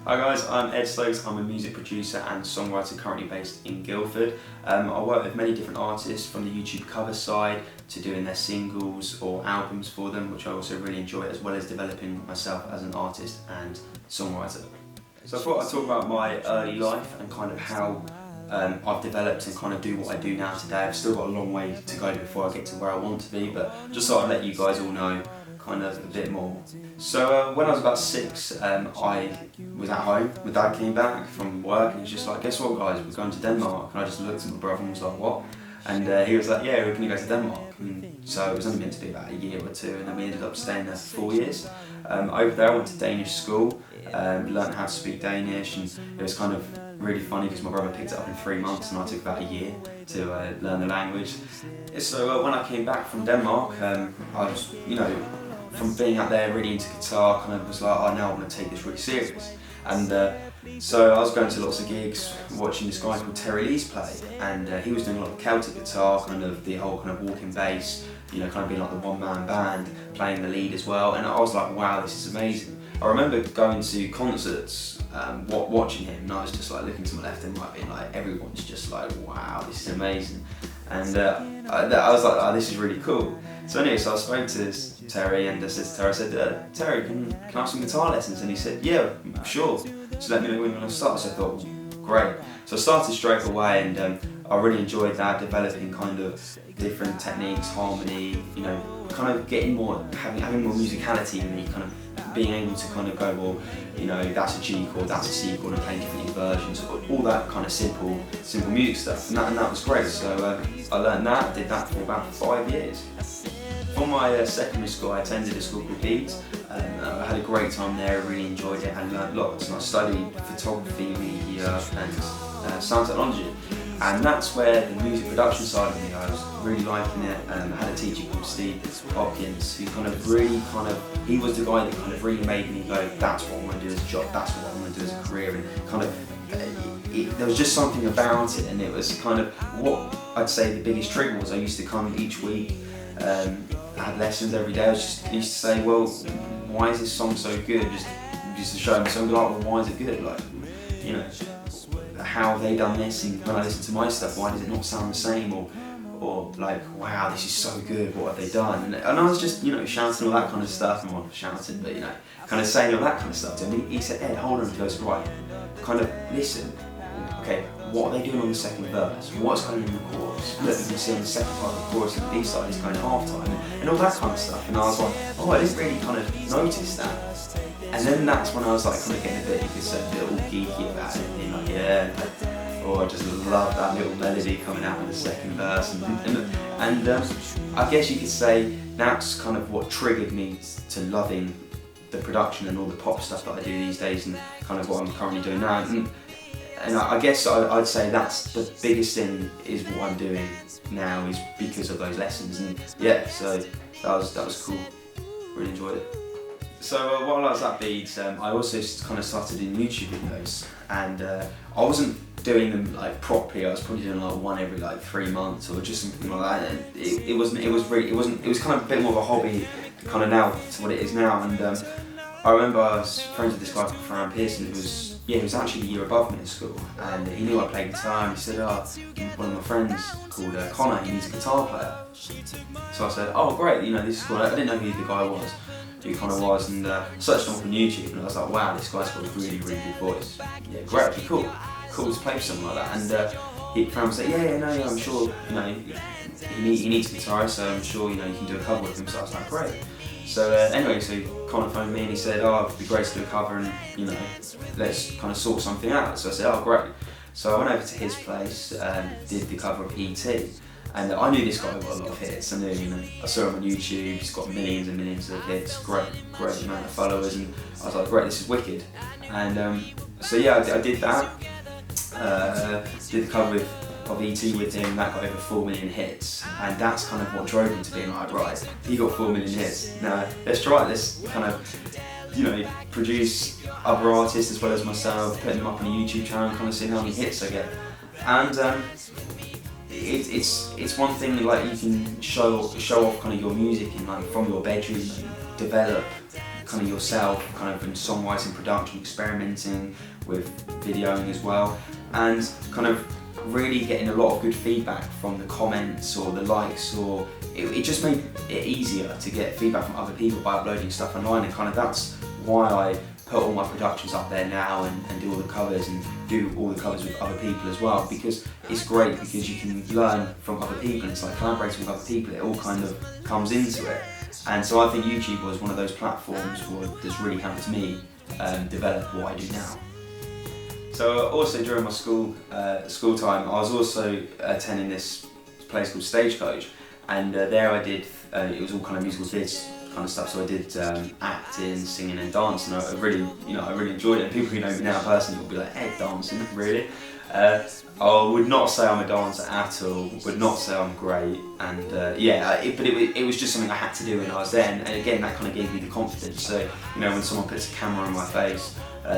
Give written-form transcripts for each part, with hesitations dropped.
Hi guys, I'm Ed Stokes. I'm a music producer and songwriter currently based in Guildford. I work with many different artists, from the YouTube cover side to doing their singles or albums for them, which I also really enjoy, as well as developing myself as an artist and songwriter. So I thought I'd talk about my early life and kind of how I've developed and kind of do what I do now today. I've still got a long way to go before I get to where I want to be, but just thought I'd let you guys all know kind of a bit more. So when I was about 6, I was at home. My dad came back from work and he was just like, guess what guys, we're going to Denmark. And I just looked at my brother and was like, what? And he was like, yeah, we're going to go to Denmark. And so it was only meant to be about a year or two, and then we ended up staying there for 4 years. Over there I went to Danish school, learned how to speak Danish, and it was kind of really funny because my brother picked it up in 3 months and I took about a year to learn the language. So when I came back from Denmark, I was, from being out there really into guitar, kind of was like, oh, now I want to take this really serious. And so I was going to lots of gigs, watching this guy called Terry Lees play, and he was doing a lot of Celtic guitar, kind of the whole kind of walking bass, kind of being like the one-man band, playing the lead as well, and I was like, wow, this is amazing. I remember going to concerts, watching him, and I was just like looking to my left and right, being like, everyone's just like, wow, this is amazing. And I was like, oh, this is really cool. So anyway, so I spoke to Terry and I said, Terry, can I have some guitar lessons? And he said, yeah, sure. So let me know when I start. So I thought, great. So I started straight away, and I really enjoyed that, developing kind of different techniques, harmony, kind of getting more, having more musicality in me, kind of being able to kind of go, well, that's a G chord, that's a C chord, and playing different inversions, all that kind of simple music stuff, and that was great. So I learned that, did that for about 5 years. From my secondary school, I attended a school called Leeds. I had a great time there, really enjoyed it and learned lots, and I studied photography, media and sound technology. And that's where the music production side of me, I was really liking it. I had a teacher called Steve Hopkins who he was the guy that kind of really made me go, that's what I want to do as a job, that's what I want to do as a career. And kind of, there was just something about it, and it was kind of what I'd say the biggest trigger was. I used to come each week, I had lessons every day. I used to say, well, why is this song so good? Just to show them something like, well, why is it good? Like, how have they done this? And when I listen to my stuff, why does it not sound the same? Or like, wow, this is so good, what have they done? And I was just, shouting all that kind of stuff, and not shouting, but kind of saying all that kind of stuff to him. He said, Ed, hold on, he goes, right, kind of listen, okay, what are they doing on the second verse? What's going on in the chorus? Look, you can see on the second part of the chorus and the B side is going half time, and all that kind of stuff. And I was like, oh, I didn't really kind of notice that. And then that's when I was like kind of getting a bit, you could say, a bit all geeky about it, being like, yeah, I just love that little melody coming out in the second verse. And I guess you could say that's kind of what triggered me to loving the production and all the pop stuff that I do these days, and kind of what I'm currently doing now. And I guess I'd say that's the biggest thing, is what I'm doing now is because of those lessons. And yeah, so that was cool. Really enjoyed it. So while I was at Leeds, I also kind of started doing YouTube videos, and I wasn't doing them like properly. I was probably doing like one every like 3 months or just something like that. And it was kind of a bit more of a hobby, kind of now to what it is now. And I remember I was friends with this guy called Fran Pearson, who was actually a year above me at school, and he knew I played guitar, and he said, oh, one of my friends called Connor, he needs a guitar player. So I said, oh great, this is cool. I didn't know who the guy was, who he kind of was, and searched him up on YouTube, and I was like, wow, this guy's got a really, really good voice. Yeah, great, it'd be cool to play something like that. And Fran said, yeah, I'm sure, he needs a guitar, so I'm sure, you can do a cover with him. So I was like, great. So anyway, so Connor phoned me and he said, oh, it'd be great to do a cover, and let's kind of sort something out. So I said, oh great. So I went over to his place, did the cover of E.T. And I knew this guy got a lot of hits. I knew, I saw him on YouTube, he's got millions and millions of hits, great amount of followers, and I was like, great, this is wicked. And so yeah, I did that, did the cover of E.T. with him, that got over 4 million hits, and that's kind of what drove me to being like, right, he got 4 million hits, now let's try it, let's kind of, produce other artists as well as myself, putting them up on a YouTube channel and kind of seeing how many hits I get. And it's one thing, like, you can show off kind of your music in, like, from your bedroom and develop kind of yourself, kind of in songwriting, production, experimenting with videoing as well, and kind of really getting a lot of good feedback from the comments or the likes, or it just made it easier to get feedback from other people by uploading stuff online, and kind of that's why I put all my productions up there now and do all the covers and do all the covers with other people as well, because it's great because you can learn from other people, and it's like collaborating with other people, it all kind of comes into it. And so I think YouTube was one of those platforms that's really helped me develop what I do now. So also during my school time, I was also attending this place called Stagecoach, and there I did, it was all kind of musical theatre kind of stuff, so I did acting, singing and dancing. I really enjoyed it, and people who know me now personally will be like, hey, dancing, really? I would not say I'm a dancer at all, would not say I'm great, and yeah, but it was just something I had to do when I was there, and again that kind of gave me the confidence. So when someone puts a camera on my face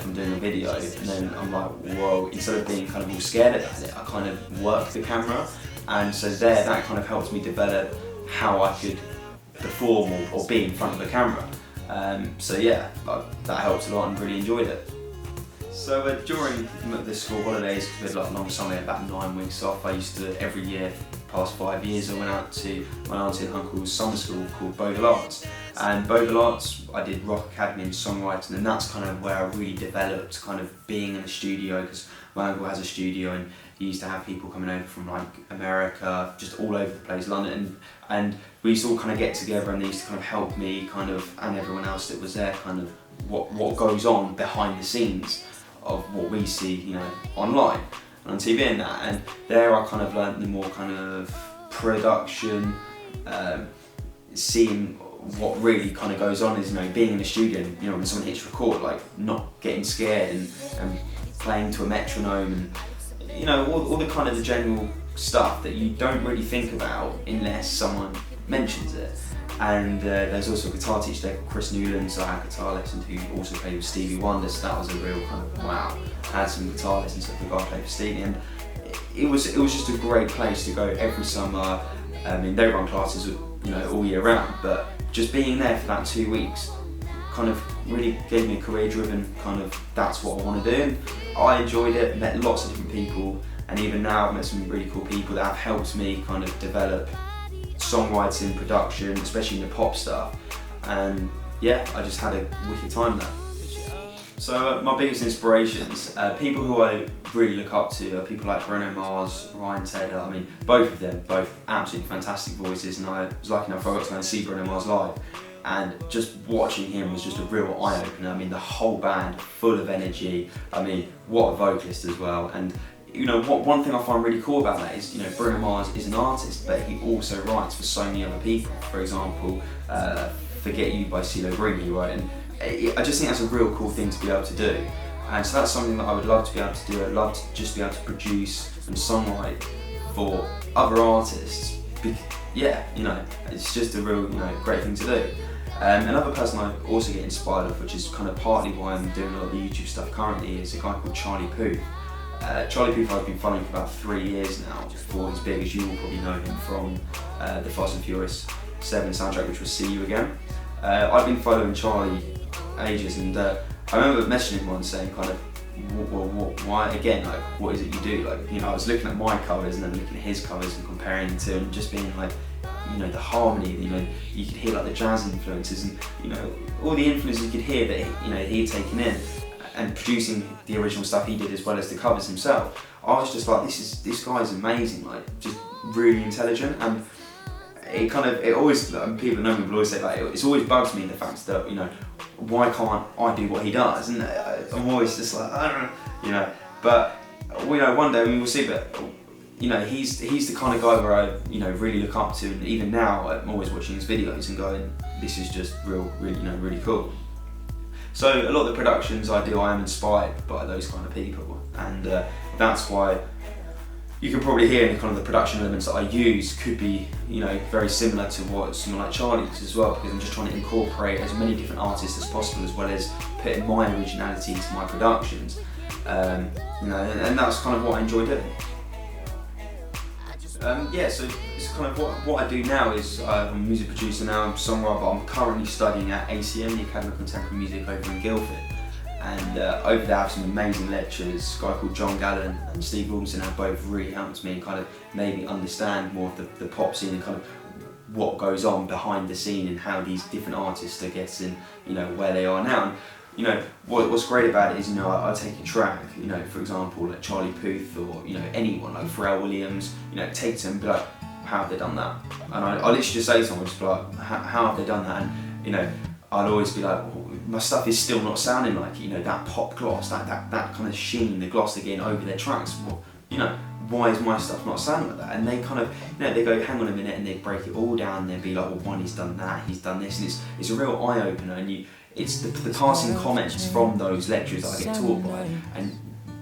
from doing a video, and then I'm like, whoa, instead of being kind of all scared at it, I kind of work the camera, and so that kind of helped me develop how I could perform or be in front of the camera. So yeah, that helped a lot and really enjoyed it. So during the school holidays, we had like long summer, about 9 weeks off. I used to, every year, past 5 years, I went out to my auntie and uncle's summer school called Bogle Arts. And Bogle Arts, I did rock academy and songwriting, and that's kind of where I really developed kind of being in the studio, because my uncle has a studio and he used to have people coming over from like America, just all over the place, London, and we used to all kind of get together, and they used to kind of help me kind of, and everyone else that was there, kind of what goes on behind the scenes of what we see, online and on TV and that. And there I kind of learned the more kind of production, seeing what really kind of goes on is, being in the studio, and, when someone hits record, like not getting scared and playing to a metronome, and all the kind of the general stuff that you don't really think about unless someone mentions it. And there's also a guitar teacher there called Chris Newland, so I had guitar lessons, who also played with Stevie Wonder, so that was a real kind of wow. I had some guitar lessons with the guy who played with Stevie, and it was just a great place to go every summer. I mean, they run classes all year round, but just being there for that 2 weeks kind of really gave me a career-driven kind of, that's what I want to do. And I enjoyed it, met lots of different people, and even now I've met some really cool people that have helped me kind of develop songwriting, production, especially in the pop stuff, and yeah, I just had a wicked time there. So my biggest inspirations, people who I really look up to, are people like Bruno Mars, Ryan Tedder. I mean, both of them, both absolutely fantastic voices, and I was lucky enough I got to go and see Bruno Mars live, and just watching him was just a real eye-opener. I mean, the whole band, full of energy. I mean, what a vocalist as well. And one thing I find really cool about that is, Bruno Mars is an artist, but he also writes for so many other people. For example, Forget You by CeeLo Green, he wrote, and I just think that's a real cool thing to be able to do. And so that's something that I would love to be able to do. I'd love to just be able to produce and songwrite for other artists. Yeah, it's just a real, great thing to do. Another person I also get inspired of, which is kind of partly why I'm doing a lot of the YouTube stuff currently, is a guy called Charlie Puth. Charlie Puth I've been following for about 3 years now, before he's big, as you will probably know him from the Fast and Furious 7 soundtrack, which was See You Again. I've been following Charlie ages, and I remember messaging him once saying kind of, why again, like, what is it you do? Like, I was looking at my covers and then looking at his covers and comparing them to, and just being like, the harmony, you could hear like the jazz influences, and all the influences you could hear that he had taken in, and producing the original stuff he did as well as the covers himself. I was just like, this guy's amazing, like, just really intelligent. And it always, people that know me will always say, like, it's always bugs me, the fact that, why can't I do what he does? And I'm always just like, I don't know, but one day we will see. But he's the kind of guy where I really look up to, and even now I'm always watching his videos and going, this is just really cool. So a lot of the productions I do, I am inspired by those kind of people, and that's why you can probably hear in the kind of the production elements that I use could be, very similar to what someone like Charlie's as well, because I'm just trying to incorporate as many different artists as possible, as well as putting my originality into my productions, and that's kind of what I enjoy doing. Yeah, so it's kind of what I do now is I'm a music producer now, I'm a songwriter, but I'm currently studying at ACM, the Academy of Contemporary Music over in Guildford. And over there I have some amazing lecturers, a guy called John Gallen and Steve Wilson, have both really helped me and kind of made me understand more of the pop scene and kind of what goes on behind the scene and how these different artists are getting, you know, where they are now. And, you know, what's great about it is, you know, I take a track, you know, for example, like Charlie Puth or, you know, anyone, like Pharrell Williams, you know, take it to them and be like, how have they done that? And I literally just say to someone, just be like, how have they done that? And, you know, I'd always be like, well, my stuff is still not sounding like, you know, that pop gloss, that kind of sheen, the gloss they're getting over their tracks. Well, you know, why is my stuff not sounding like that? And they kind of, you know, they go, hang on a minute, and they break it all down, and they'd be like, well, one, he's done that, he's done this, and it's a real eye-opener, and it's the passing comments from those lectures that I get taught by, and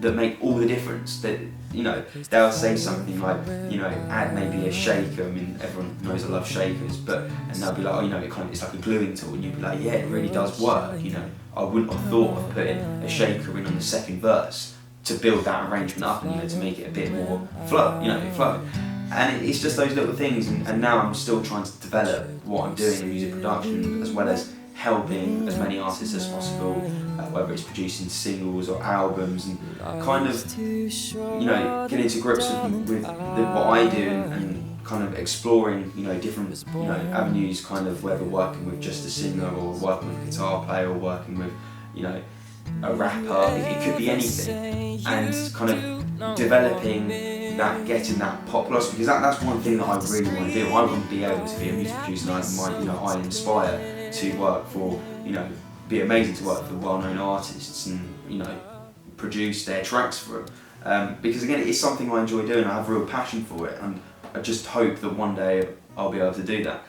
that make all the difference. That, you know, they'll say something like, you know, add maybe a shaker. I mean, everyone knows I love shakers, and they'll be like, oh, you know, it's like a gluing tool, and you'd be like, yeah, it really does work. You know, I wouldn't have thought of putting a shaker in on the second verse to build that arrangement up, and, you know, to make it a bit more flow. And it's just those little things, and now I'm still trying to develop what I'm doing in music production, as well as helping as many artists as possible, whether it's producing singles or albums, and kind of, you know, getting to grips with what I do, and kind of exploring, you know, different, you know, avenues, kind of whether working with just a singer or working with a guitar player or working with, you know, a rapper. It could be anything, and kind of developing that, getting that pop gloss, because that's one thing that I really want to do. I want to be able to be a music producer, and I inspire to work for, you know, be amazing to work for well-known artists and, you know, produce their tracks for them. Because again, it's something I enjoy doing, I have a real passion for it, and I just hope that one day I'll be able to do that.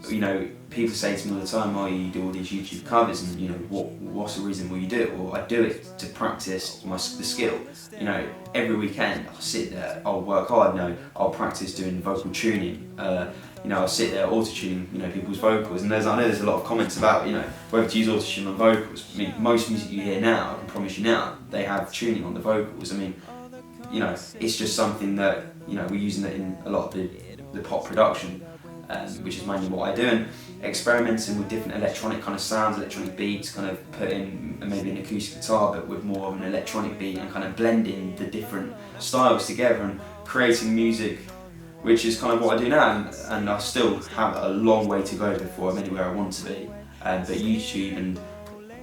You know, people say to me all the time, oh, you do all these YouTube covers, and, you know, what's the reason why you do it? Well, I do it to practice the skill. You know, every weekend I'll sit there, I'll work hard, I'll practice doing vocal tuning. You know, I'll sit there auto-tuning, you know, people's vocals, and I know there's a lot of comments about, you know, whether to use auto-tune on vocals. I mean, most music you hear now, I can promise you now, they have tuning on the vocals. I mean, you know, it's just something that, you know, we're using it in a lot of the pop production, which is mainly what I do, and experimenting with different electronic kind of sounds, electronic beats, kind of put in maybe an acoustic guitar but with more of an electronic beat, and kind of blending the different styles together and creating music, which is kind of what I do now, and I still have a long way to go before I'm anywhere I want to be. But YouTube and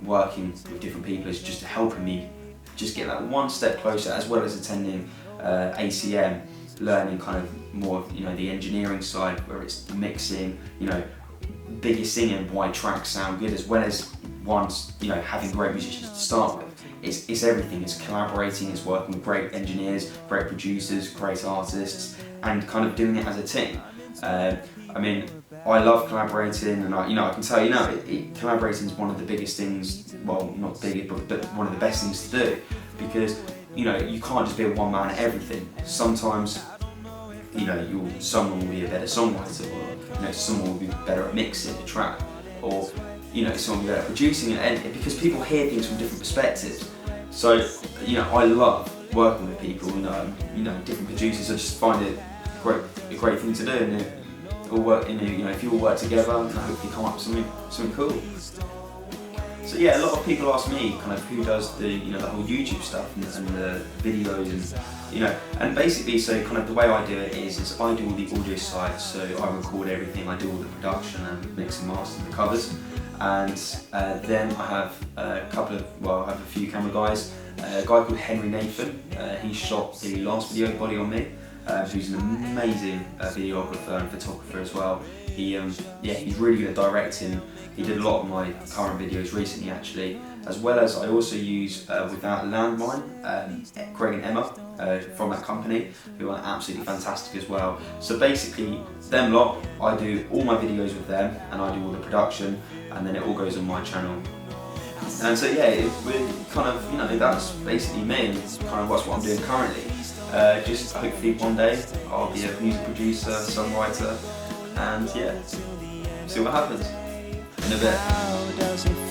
working with different people is just helping me just get that one step closer, as well as attending ACM, learning kind of more of, you know, the engineering side, where it's the mixing, you know, biggest thing and why tracks sound good, as well as once, you know, having great musicians to start with. It's everything. It's collaborating, it's working with great engineers, great producers, great artists, and kind of doing it as a team. I mean, I love collaborating, and I can tell you now, collaborating is one of the biggest things, well, not biggest, but one of the best things to do, because, you know, you can't just be a one man at everything. Sometimes, you know, someone will be a better songwriter, or, you know, someone will be better at mixing the track, or, you know, someone will be better at producing it, and because people hear things from different perspectives. So, you know, I love working with people, you know, different producers. I just find it a great thing to do, and all work, you know, if you all work together, I hope you come up with something cool. So yeah, a lot of people ask me kind of who does the, you know, the whole YouTube stuff and the videos, and, you know, and basically, so kind of the way I do it is I do all the audio side, so I record everything, I do all the production and mix and master the covers, and then I have I have a few camera guys. A guy called Henry Nathan, he shot the last video, Body on Me, who's an amazing videographer and photographer as well. He's really good at directing. He did a lot of my current videos recently, actually, as well as I also use Without a Landmine, Craig and Emma from that company, who are absolutely fantastic as well. So basically, them lot, I do all my videos with them, and I do all the production, and then it all goes on my channel. And so yeah, we're kind of, you know, that's basically me, and kind of what's what I'm doing currently. Just hopefully one day I'll be a music producer, songwriter, and yeah, see what happens in a bit.